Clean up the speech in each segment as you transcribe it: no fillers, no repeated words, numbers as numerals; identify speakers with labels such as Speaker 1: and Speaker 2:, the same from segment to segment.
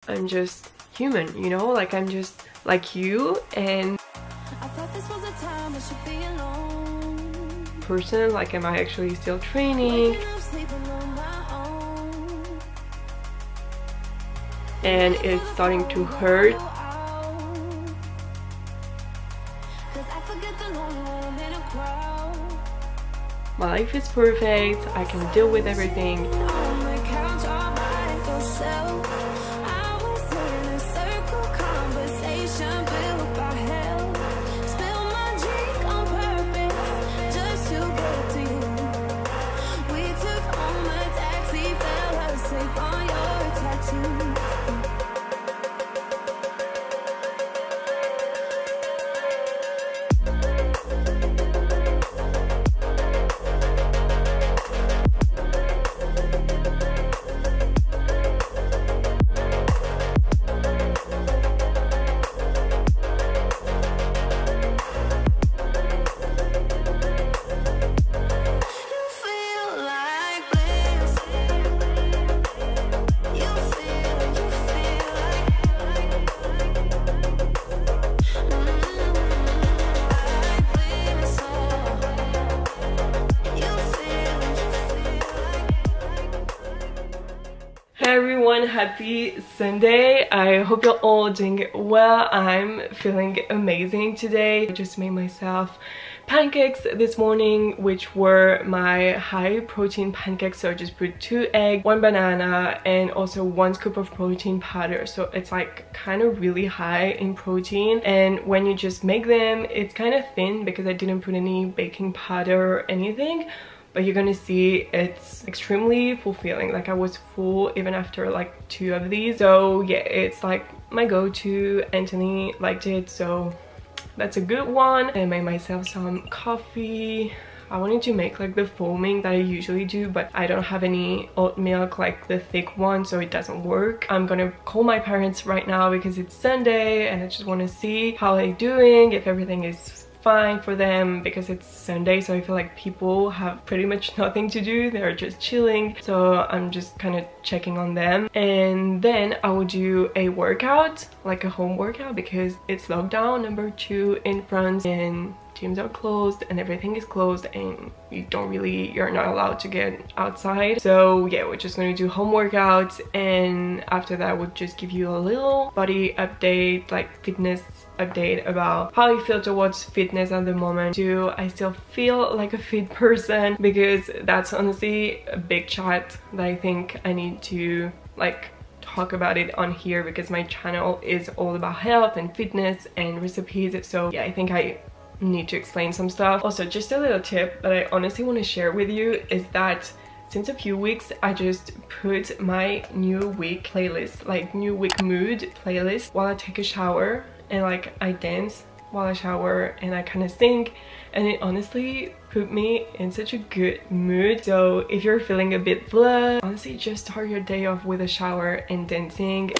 Speaker 1: I'm just human, you know, like I'm just like you, and
Speaker 2: I thought this was a time I should be alone.
Speaker 1: person, like am I actually still training?
Speaker 2: Waking up, sleeping on my own.
Speaker 1: And it's starting to hurt.
Speaker 2: 'Cause I forget the lonely when I'm in a crowd.
Speaker 1: My life is perfect, I can deal with everything.
Speaker 2: On my couch all by yourself. I was in a circle conversation built by hell. Spill my drink on purpose just to get to you. We took home a taxi, fell asleep on your tattoos.
Speaker 1: Hey everyone, happy Sunday. I hope you're all doing well. I'm feeling amazing today. I just made myself pancakes this morning, which were my high protein pancakes. So I just put 2 eggs, 1 banana, and also 1 scoop of protein powder. So it's like kind of really high in protein, and when you just make them, it's kind of thin because I didn't put any baking powder or anything. But you're gonna see it's extremely fulfilling. Like I was full even after like 2 of these. So yeah, it's like my go-to. Anthony liked it, so that's a good one. I made myself some coffee. I wanted to make like the foaming that I usually do, but I don't have any oat milk, like the thick one, so it doesn't work. I'm gonna call my parents right now because it's Sunday and I just want to see how they're doing, if everything is fine for them, because it's Sunday, so I feel like people have pretty much nothing to do. They're just chilling, so I'm just kind of checking on them. And then I will do a workout, like a home workout, because it's lockdown number 2 in France and gyms are closed and everything is closed, and you're not allowed to get outside. So yeah, we're just gonna do home workouts, and after that we'll just give you a little body update, like fitness update about how I feel towards fitness at the moment. Do I still feel like a fit person? Because that's honestly a big chat that I think I need to like talk about it on here, because my channel is all about health and fitness and recipes. So yeah, I think I need to explain some stuff. Also, just a little tip that I honestly want to share with you is that since a few weeks I just put my new week playlist, like new week mood playlist, while I take a shower, and like I dance while I shower and I kind of sing, and it honestly put me in such a good mood. So if you're feeling a bit blah, honestly just start your day off with a shower and dancing.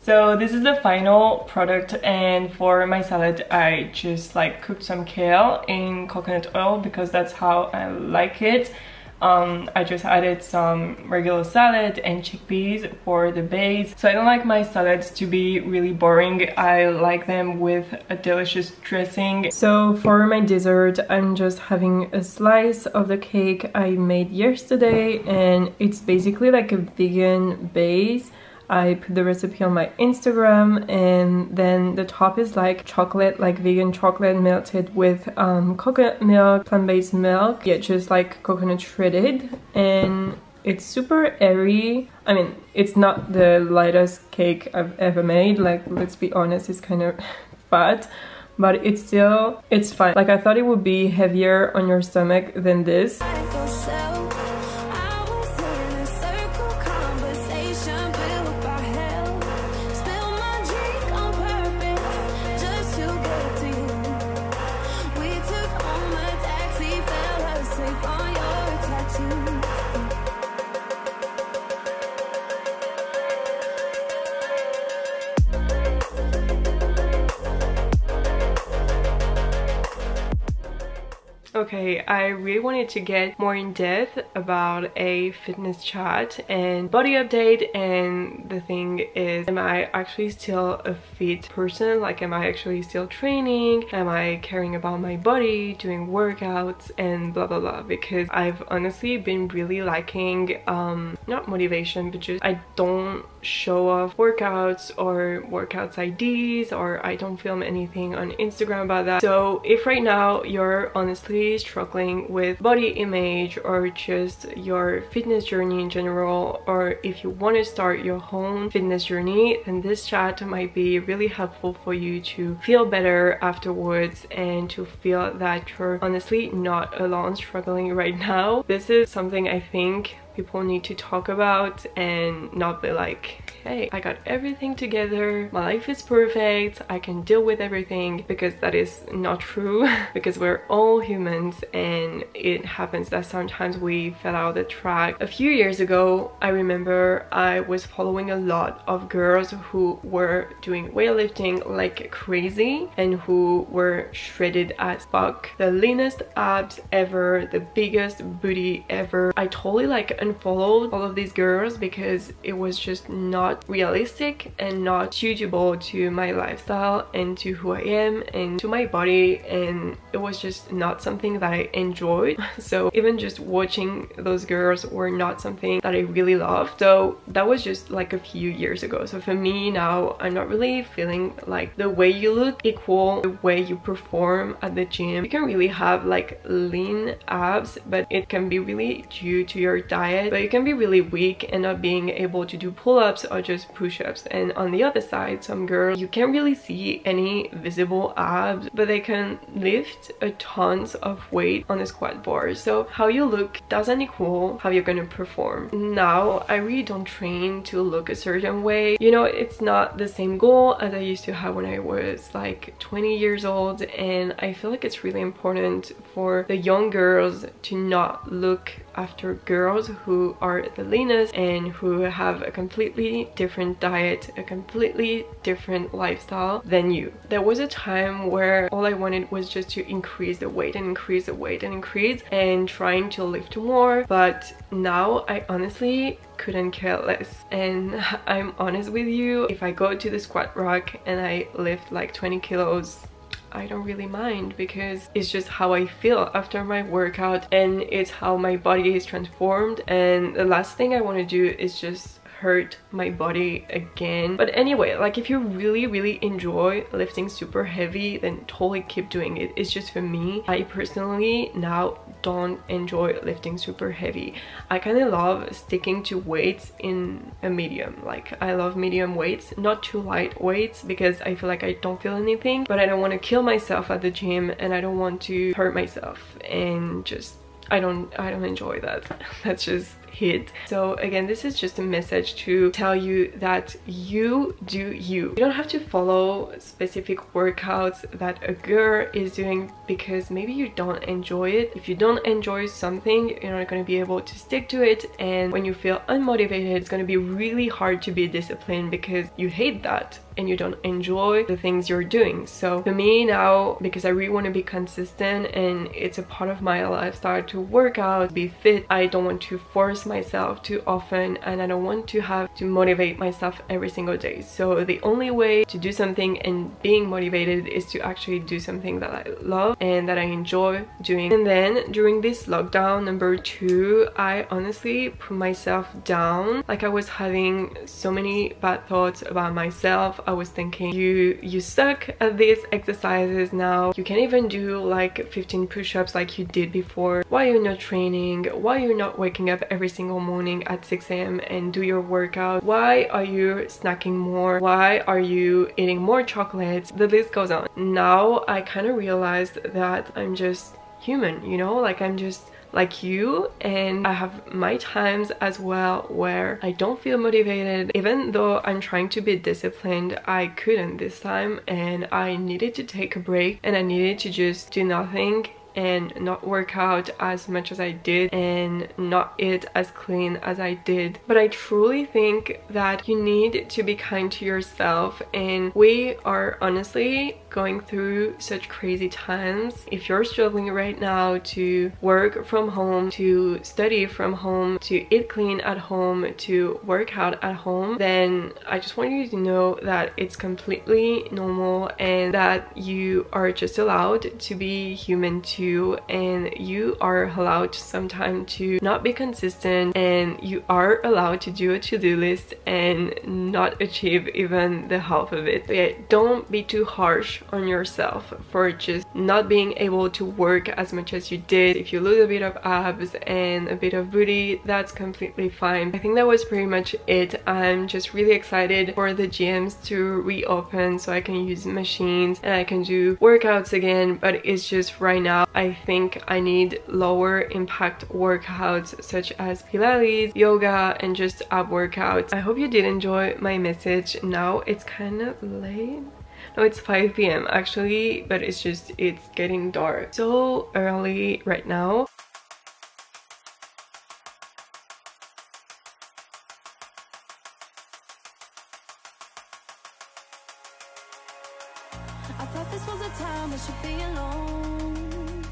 Speaker 1: So this is the final product, and for my salad I just like cooked some kale in coconut oil because that's how I like it. I just added some regular salad and chickpeas for the base. So I don't like my salads to be really boring. I like them with a delicious dressing. So for my dessert, I'm just having a slice of the cake I made yesterday, and it's basically like a vegan base. I put the recipe on my Instagram, and then the top is like chocolate, like vegan chocolate melted with coconut milk, plant-based milk, yeah, just like coconut shredded, and it's super airy. I mean, it's not the lightest cake I've ever made, like, let's be honest, it's kind of fat, but it's fine. Like, I thought it would be heavier on your stomach than this. Okay, I really wanted to get more in depth about a fitness chat and body update, and the thing is, am I actually still a fit person? Like, am I actually still training? Am I caring about my body, doing workouts and blah blah blah? Because I've honestly been really lacking not motivation, but just I don't show off workouts or workouts IDs, or I don't film anything on Instagram about that. So if right now you're honestly struggling with body image or just your fitness journey in general, or if you want to start your own fitness journey, then this chat might be really helpful for you to feel better afterwards and to feel that you're honestly not alone struggling right now. This is something I think people need to talk about and not be like, hey, I got everything together, my life is perfect, I can deal with everything, because that is not true. Because we're all humans, and it happens that sometimes we fell out of the track. A few years ago, I remember I was following a lot of girls who were doing weightlifting like crazy and who were shredded as fuck, the leanest abs ever, the biggest booty ever. I totally like unfollowed all of these girls because it was just not realistic and not suitable to my lifestyle and to who I am and to my body, and it was just not something that I enjoyed. So even just watching those girls were not something that I really loved. So that was just like a few years ago. So for me now, I'm not really feeling like the way you look equal the way you perform at the gym. You can really have like lean abs, but it can be really due to your diet. But you can be really weak and not being able to do pull-ups or just push-ups. And on the other side, some girls, you can't really see any visible abs, but they can lift a tons of weight on a squat bar. So how you look doesn't equal how you're gonna perform. Now I really don't train to look a certain way, you know. It's not the same goal as I used to have when I was like 20 years old, and I feel like it's really important for the young girls to not look after girls who are the leanest and who have a completely different diet, a completely different lifestyle than you. There was a time where all I wanted was just to increase the weight and increase the weight and increase and trying to lift more, but now I honestly couldn't care less. And I'm honest with you, if I go to the squat rack and I lift like 20 kilos, I don't really mind, because it's just how I feel after my workout and it's how my body is transformed, and the last thing I want to do is just hurt my body again. But anyway, like, if you really enjoy lifting super heavy, then totally keep doing it. It's just for me, I personally now don't enjoy lifting super heavy. I kind of love sticking to weights in a medium. Like, I love medium weights, not too light weights, because I feel like I don't feel anything, but I don't want to kill myself at the gym and I don't want to hurt myself, and just I don't enjoy that. That's just hit. So again, this is just a message to tell you that you do you. You don't have to follow specific workouts that a girl is doing because maybe you don't enjoy it. If you don't enjoy something, you're not going to be able to stick to it, and when you feel unmotivated, it's going to be really hard to be disciplined because you hate that and you don't enjoy the things you're doing. So for me now, because I really want to be consistent and it's a part of my lifestyle to work out, be fit, I don't want to force myself too often, and I don't want to have to motivate myself every single day. So the only way to do something and being motivated is to actually do something that I love and that I enjoy doing. And then during this lockdown number 2, I honestly put myself down. Like, I was having so many bad thoughts about myself. I was thinking, you suck at these exercises now. You can't even do like 15 push-ups like you did before. Why you're not training? Why you're not waking up every single morning at 6 a.m. and do your workout? Why are you snacking more? Why are you eating more chocolates? The list goes on. Now I kind of realized that I'm just human, you know, like I'm just like you, and I have my times as well where I don't feel motivated. Even though I'm trying to be disciplined, I couldn't this time, and I needed to take a break, and I needed to just do nothing and not work out as much as I did and not eat as clean as I did. But I truly think that you need to be kind to yourself, and we are honestly going through such crazy times. If you're struggling right now to work from home, to study from home, to eat clean at home, to work out at home, then I just want you to know that it's completely normal and that you are just allowed to be human too, and you are allowed sometimes to not be consistent, and you are allowed to do a to-do list and not achieve even the half of it. But yeah, don't be too harsh on yourself for just not being able to work as much as you did. If you lose a bit of abs and a bit of booty, that's completely fine. I think that was pretty much it. I'm just really excited for the gyms to reopen so I can use machines and I can do workouts again, but it's just right now I think I need lower impact workouts such as Pilates, yoga, and just ab workouts. I hope you did enjoy my message. Now it's kind of late. No, it's 5 p.m. actually, but it's getting dark so early right now.
Speaker 2: I thought this was a time I should be alone,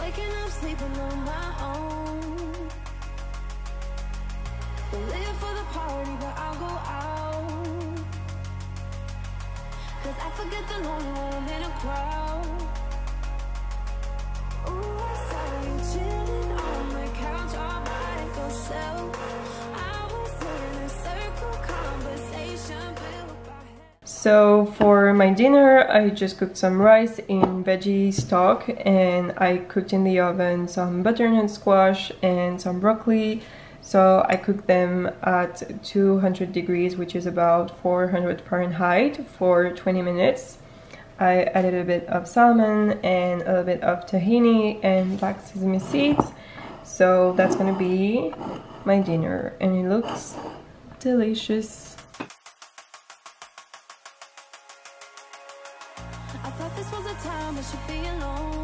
Speaker 2: waking up, sleeping on my own. Live for the party, but I'll go out, 'cause I forget the lonely when I'm in a crowd. Ooh, I saw you chilling on the couch all by yourself. I was in a circle conversation built by.
Speaker 1: So for my dinner, I just cooked some rice in veggie stock, and I cooked in the oven some butternut squash and some broccoli. So I cooked them at 200 degrees, which is about 400 Fahrenheit, for 20 minutes. I added a bit of salmon and a little bit of tahini and black sesame seeds. So that's gonna be my dinner, and it looks delicious.
Speaker 2: I thought this was a time I should be alone.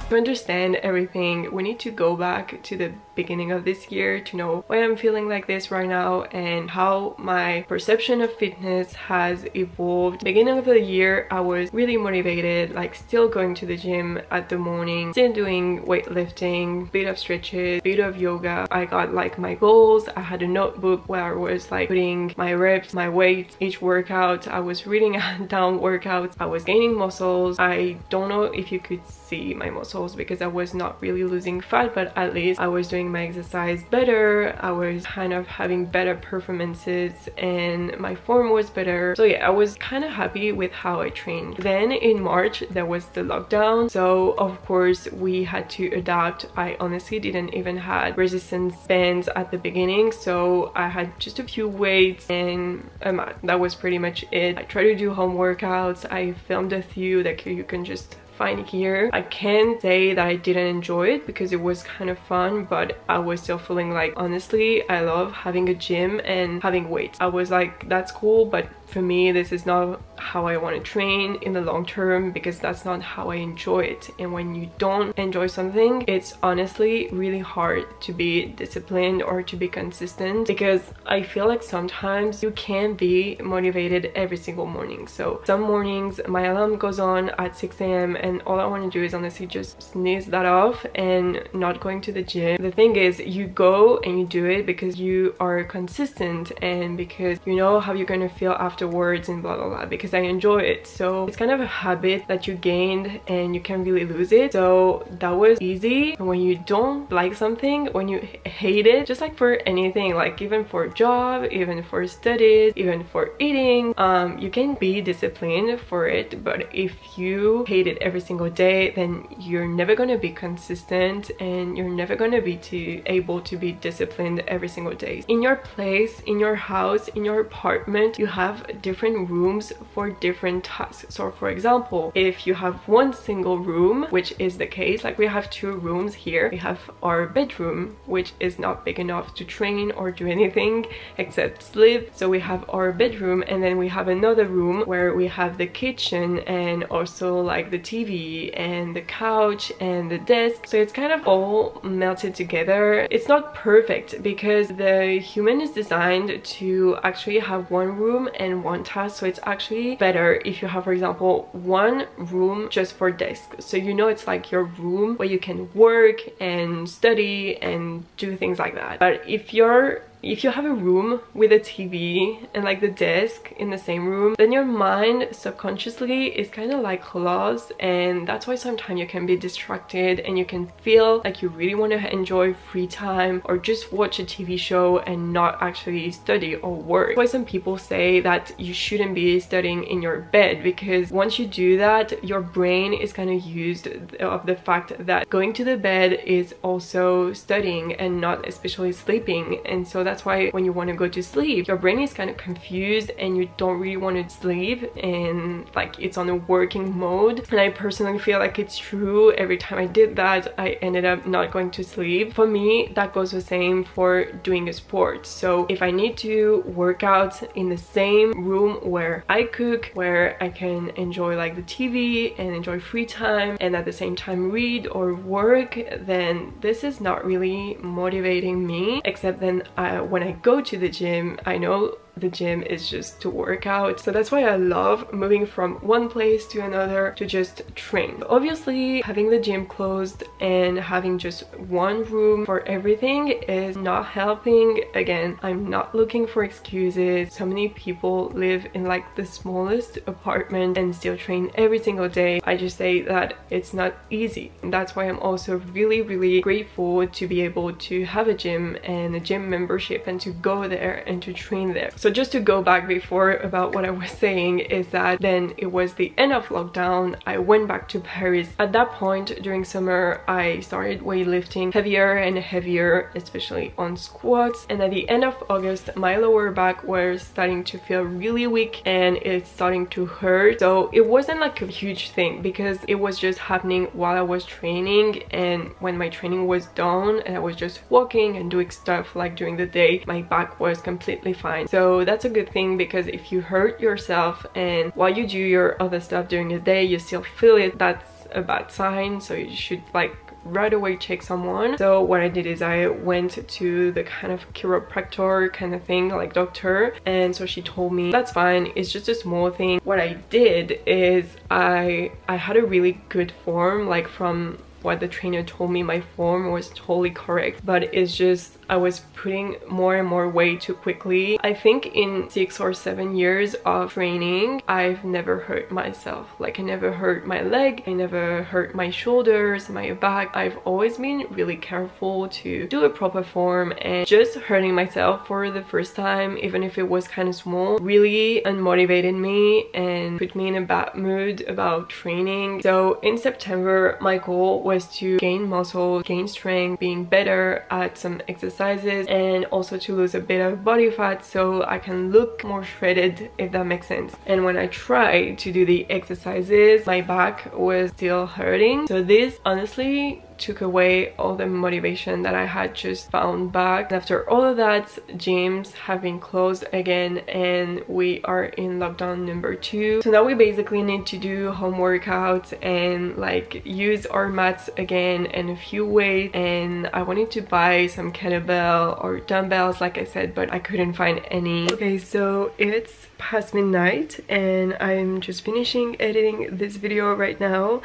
Speaker 1: To understand everything, we need to go back to the beginning of this year to know why I'm feeling like this right now and how my perception of fitness has evolved. Beginning of the year, I was really motivated, like still going to the gym at the morning, still doing weightlifting, bit of stretches, bit of yoga. I got like my goals. I had a notebook where I was like putting my reps, my weights, each workout. I was reading down workouts. I was gaining muscles. I don't know if you could see my muscles because I was not really losing fat, but at least I was doing my exercise better. I was kind of having better performances and my form was better. So yeah, I was kind of happy with how I trained. Then in March there was the lockdown, so of course we had to adapt. I honestly didn't even have resistance bands at the beginning, so I had just a few weights and a mat. That was pretty much it. I tried to do home workouts. I filmed a few that you can just fine here. I can't say that I didn't enjoy it because it was kind of fun, but I was still feeling like, honestly, I love having a gym and having weights. I was like, that's cool, but for me this is not how I want to train in the long term, because that's not how I enjoy it. And when you don't enjoy something, it's honestly really hard to be disciplined or to be consistent, because I feel like sometimes you can't be motivated every single morning. So some mornings my alarm goes on at 6 a.m. and all I want to do is honestly just sneeze that off and not going to the gym. The thing is, you go and you do it because you are consistent and because you know how you're going to feel afterwards and blah blah blah, because I enjoy it. So it's kind of a habit that you gained and you can really lose it. So that was easy. And when you don't like something, when you hate it, just like for anything, like even for a job, even for studies, even for eating, you can be disciplined for it, but if you hate it every single day, then you're never going to be consistent and you're never going to be able to be disciplined every single day. In your place, in your house, in your apartment, you have different rooms for different tasks. So for example, if you have one single room, which is the case, like we have two rooms here. We have our bedroom, which is not big enough to train or do anything except sleep. So we have our bedroom, and then we have another room where we have the kitchen and also like the TV and the couch and the desk. So it's kind of all melted together. It's not perfect because the human is designed to actually have one room and one task. So it's actually better if you have, for example, one room just for desk. So you know it's like your room where you can work and study and do things like that. But if you have a room with a TV and like the desk in the same room, then your mind subconsciously is kind of like lost, and that's why sometimes you can be distracted and you can feel like you really want to enjoy free time or just watch a TV show and not actually study or work. That's why some people say that you shouldn't be studying in your bed, because once you do that, your brain is kind of used of the fact that going to the bed is also studying and not especially sleeping. And so that's why when you want to go to sleep, your brain is kind of confused and you don't really want to sleep, and like it's on a working mode. And I personally feel like it's true. Every time I did that, I ended up not going to sleep. For me, that goes the same for doing a sport. So if I need to work out in the same room where I cook, where I can enjoy like the TV and enjoy free time and at the same time read or work, then this is not really motivating me. Except then when I go to the gym, I know the gym is just to work out. So that's why I love moving from one place to another to just train. Obviously, having the gym closed and having just one room for everything is not helping. Again, I'm not looking for excuses. So many people live in like the smallest apartment and still train every single day. I just say that it's not easy. And that's why I'm also really grateful to be able to have a gym and a gym membership and to go there and to train there. So just to go back before about what I was saying is that then it was the end of lockdown. I went back to Paris. At that point during summer, I started weightlifting heavier and heavier, especially on squats. And at the end of August, my lower back was starting to feel really weak and it's starting to hurt. So it wasn't like a huge thing because it was just happening while I was training, and when my training was done and I was just walking and doing stuff like during the day, my back was completely fine. So that's a good thing, because if you hurt yourself and while you do your other stuff during the day you still feel it, that's a bad sign. So you should like right away check someone. So what I did is I went to the kind of chiropractor kind of thing, like doctor, and so she told me that's fine, it's just a small thing. What I did is I had a really good form, like from what the trainer told me, my form was totally correct, but it's just I was putting more and more weight too quickly. I think in 6 or 7 years of training, I've never hurt myself. Like I never hurt my leg, I never hurt my shoulders, my back. I've always been really careful to do a proper form, and just hurting myself for the first time, even if it was kind of small, really unmotivated me and put me in a bad mood about training. So in September, my goal was was to gain muscle, gain strength, being better at some exercises, and also to lose a bit of body fat so I can look more shredded, if that makes sense. And when I tried to do the exercises, my back was still hurting. So this honestly took away all the motivation that I had just found back. After all of that, gyms have been closed again and we are in lockdown number 2. So now we basically need to do home workouts and like use our mats again and a few weights, and I wanted to buy some kettlebell or dumbbells like I said, but I couldn't find any. Okay, so it's past midnight and I'm just finishing editing this video right now.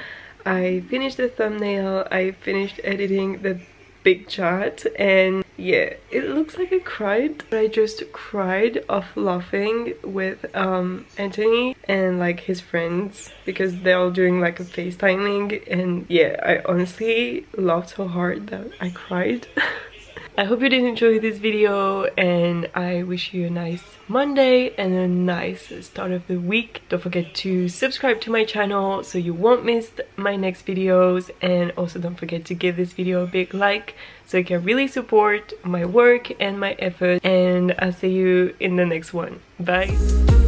Speaker 1: I finished the thumbnail, I finished editing the big shot, and yeah, it looks like I cried, but I just cried of laughing with Anthony and like his friends because they're all doing like a FaceTiming, and yeah, I honestly laughed so hard that I cried. I hope you did enjoy this video and I wish you a nice Monday and a nice start of the week. Don't forget to subscribe to my channel so you won't miss my next videos, and also don't forget to give this video a big like so you can really support my work and my effort, and I'll see you in the next one. Bye!